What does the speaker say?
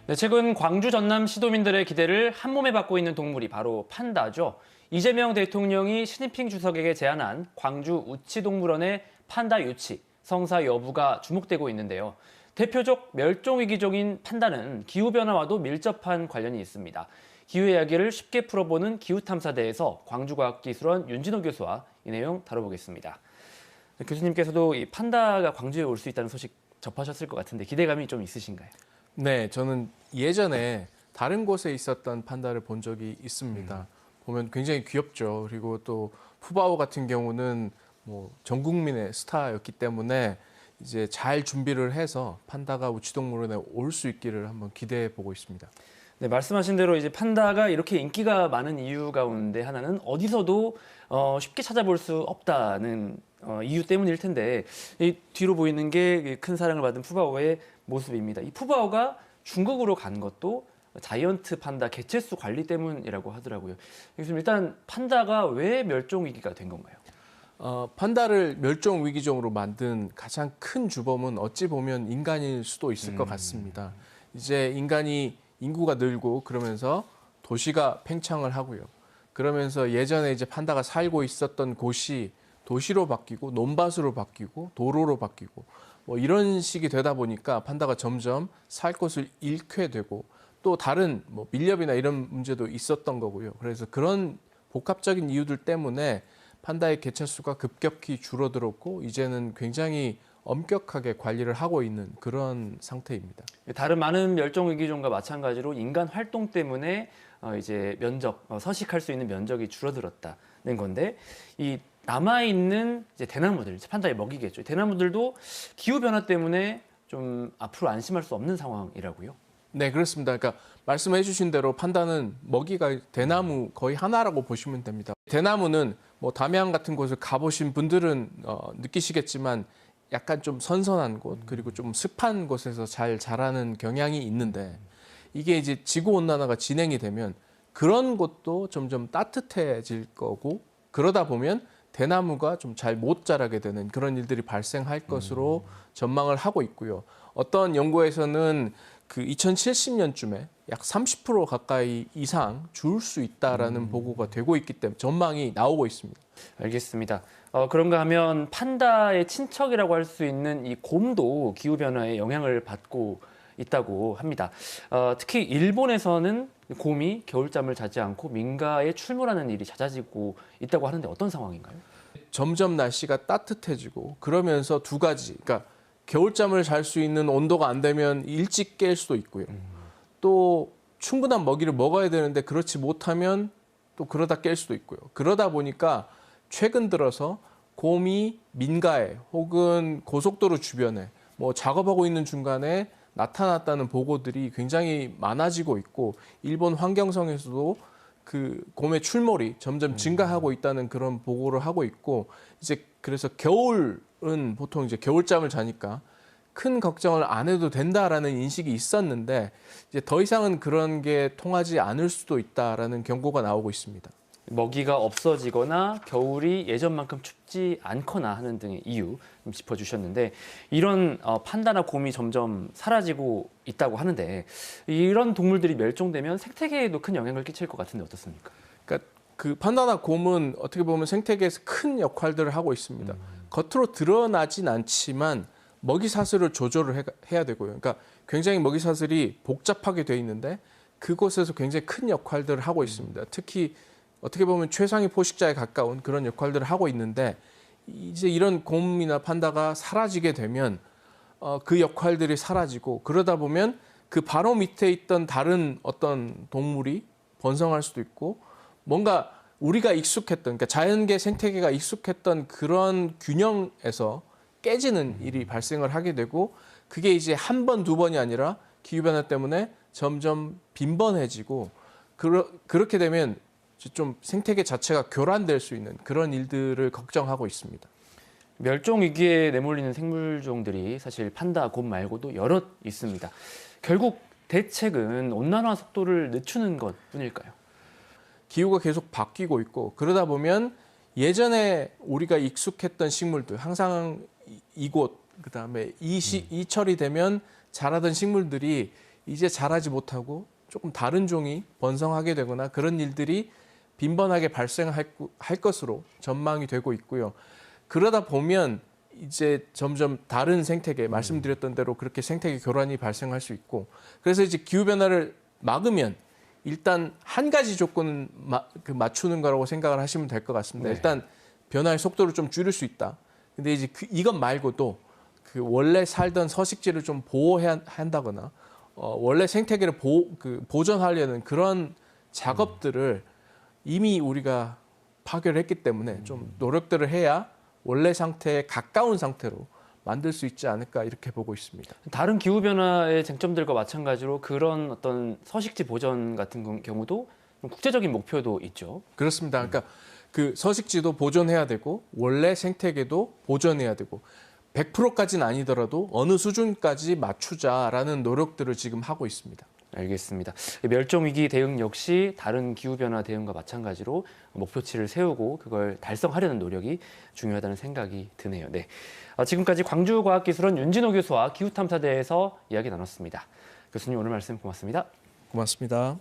네, 최근 광주 전남 시도민들의 기대를 한몸에 받고 있는 동물이 바로 판다죠. 이재명 대통령이 시진핑 주석에게 제안한 광주 우치동물원의 판다 유치, 성사 여부가 주목되고 있는데요. 대표적 멸종위기종인 판다는 기후변화와도 밀접한 관련이 있습니다. 기후 이야기를 쉽게 풀어보는 기후탐사대에서 광주과학기술원 윤진호 교수와 이 내용 다뤄보겠습니다. 교수님께서도 이 판다가 광주에 올 수 있다는 소식 접하셨을 것 같은데 기대감이 좀 있으신가요? 네, 저는 예전에 다른 곳에 있었던 판다를 본 적이 있습니다. 보면 굉장히 귀엽죠. 그리고 또 푸바오 같은 경우는 뭐 전 국민의 스타였기 때문에 이제 잘 준비를 해서 판다가 우치동물원에 올 수 있기를 한번 기대해 보고 있습니다. 네, 말씀하신 대로 이제 판다가 이렇게 인기가 많은 이유 가운데 하나는 어디서도 쉽게 찾아볼 수 없다는 이유 때문일 텐데, 이 뒤로 보이는 게 큰 사랑을 받은 푸바오의 모습입니다. 이 푸바오가 중국으로 간 것도 자이언트 판다 개체수 관리 때문이라고 하더라고요. 그래서 일단 판다가 왜 멸종 위기가 된 건가요? 판다를 멸종 위기종으로 만든 가장 큰 주범은 어찌 보면 인간일 수도 있을 것 같습니다. 이제 인간이 인구가 늘고 그러면서 도시가 팽창을 하고요. 그러면서 예전에 이제 판다가 살고 있었던 곳이 도시로 바뀌고 논밭으로 바뀌고 도로로 바뀌고 뭐 이런 식이 되다 보니까 판다가 점점 살 곳을 잃게 되고 또 다른 뭐 밀렵이나 이런 문제도 있었던 거고요. 그래서 그런 복합적인 이유들 때문에 판다의 개체수가 급격히 줄어들었고 이제는 굉장히 엄격하게 관리를 하고 있는 그런 상태입니다. 다른 많은 멸종 위기종과 마찬가지로 인간 활동 때문에 이제 서식할 수 있는 면적이 줄어들었다는 건데, 이 남아 있는 이제 대나무들, 판다의 먹이겠죠. 대나무들도 기후 변화 때문에 좀 앞으로 안심할 수 없는 상황이라고요. 네, 그렇습니다. 그러니까 말씀해 주신 대로 판다는 먹이가 대나무 거의 하나라고 보시면 됩니다. 대나무는 뭐 담양 같은 곳을 가보신 분들은 느끼시겠지만 약간 좀 선선한 곳 그리고 좀 습한 곳에서 잘 자라는 경향이 있는데, 이게 이제 지구 온난화가 진행이 되면 그런 곳도 점점 따뜻해질 거고, 그러다 보면 대나무가 좀 잘 못 자라게 되는 그런 일들이 발생할 것으로 전망을 하고 있고요. 어떤 연구에서는 그 2070년쯤에 약 30% 가까이 이상 줄 수 있다라는 보고가 되고 있기 때문에 전망이 나오고 있습니다. 알겠습니다. 그런가 하면 판다의 친척이라고 할 수 있는 이 곰도 기후 변화에 영향을 받고 있다고 합니다. 특히 일본에서는 곰이 겨울잠을 자지 않고 민가에 출몰하는 일이 잦아지고 있다고 하는데 어떤 상황인가요? 점점 날씨가 따뜻해지고 그러면서 두 가지, 그러니까 겨울잠을 잘 수 있는 온도가 안 되면 일찍 깰 수도 있고요. 또 충분한 먹이를 먹어야 되는데 그렇지 못하면 또 그러다 깰 수도 있고요. 그러다 보니까 최근 들어서 곰이 민가에 혹은 고속도로 주변에 뭐 작업하고 있는 중간에 나타났다는 보고들이 굉장히 많아지고 있고, 일본 환경성에서도 그 곰의 출몰이 점점 증가하고 있다는 그런 보고를 하고 있고, 이제 그래서 겨울은 보통 이제 겨울잠을 자니까 큰 걱정을 안 해도 된다라는 인식이 있었는데 이제 더 이상은 그런 게 통하지 않을 수도 있다라는 경고가 나오고 있습니다. 먹이가 없어지거나 겨울이 예전만큼 춥지 않거나 하는 등의 이유 좀 짚어주셨는데, 이런 판다나 곰이 점점 사라지고 있다고 하는데 이런 동물들이 멸종되면 생태계에도 큰 영향을 끼칠 것 같은데 어떻습니까? 그러니까 그 판다나 곰은 어떻게 보면 생태계에서 큰 역할들을 하고 있습니다. 겉으로 드러나진 않지만 먹이 사슬을 조절을 해야 되고요. 그러니까 굉장히 먹이 사슬이 복잡하게 돼 있는데 그곳에서 굉장히 큰 역할들을 하고 있습니다. 특히 어떻게 보면 최상위 포식자에 가까운 그런 역할들을 하고 있는데, 이제 이런 곰이나 판다가 사라지게 되면 그 역할들이 사라지고, 그러다 보면 그 바로 밑에 있던 다른 어떤 동물이 번성할 수도 있고, 뭔가 우리가 익숙했던, 그러니까 자연계 생태계가 익숙했던 그런 균형에서 깨지는 일이 발생을 하게 되고, 그게 이제 한 번, 두 번이 아니라 기후변화 때문에 점점 빈번해지고, 그렇게 되면 좀 생태계 자체가 교란될 수 있는 그런 일들을 걱정하고 있습니다. 멸종 위기에 내몰리는 생물종들이 사실 판다, 곰 말고도 여럿 있습니다. 결국 대책은 온난화 속도를 늦추는 것뿐일까요? 기후가 계속 바뀌고 있고, 그러다 보면 예전에 우리가 익숙했던 식물들, 항상 이곳, 그다음에 이 철이 되면 자라던 식물들이 이제 자라지 못하고 조금 다른 종이 번성하게 되거나 그런 일들이 빈번하게 발생할 것으로 전망이 되고 있고요. 그러다 보면 이제 점점 다른 생태계, 말씀드렸던 대로 그렇게 생태계 교란이 발생할 수 있고, 그래서 이제 기후변화를 막으면 일단 한 가지 조건은 맞추는 거라고 생각을 하시면 될 것 같습니다. 네. 일단 변화의 속도를 좀 줄일 수 있다. 근데 이제 이것 말고도 그 원래 살던 서식지를 좀 보호해야 한다거나 원래 생태계를 보존하려는 그런 작업들을 이미 우리가 파괴를 했기 때문에 좀 노력들을 해야 원래 상태에 가까운 상태로 만들 수 있지 않을까 이렇게 보고 있습니다. 다른 기후 변화의 쟁점들과 마찬가지로 그런 어떤 서식지 보전 같은 경우도 국제적인 목표도 있죠. 그렇습니다. 그러니까 그 서식지도 보존해야 되고 원래 생태계도 보존해야 되고 100%까지는 아니더라도 어느 수준까지 맞추자라는 노력들을 지금 하고 있습니다. 알겠습니다. 멸종위기 대응 역시 다른 기후변화 대응과 마찬가지로 목표치를 세우고 그걸 달성하려는 노력이 중요하다는 생각이 드네요. 네. 지금까지 광주과학기술원 윤진호 교수와 기후탐사대에서 이야기 나눴습니다. 교수님 오늘 말씀 고맙습니다. 고맙습니다.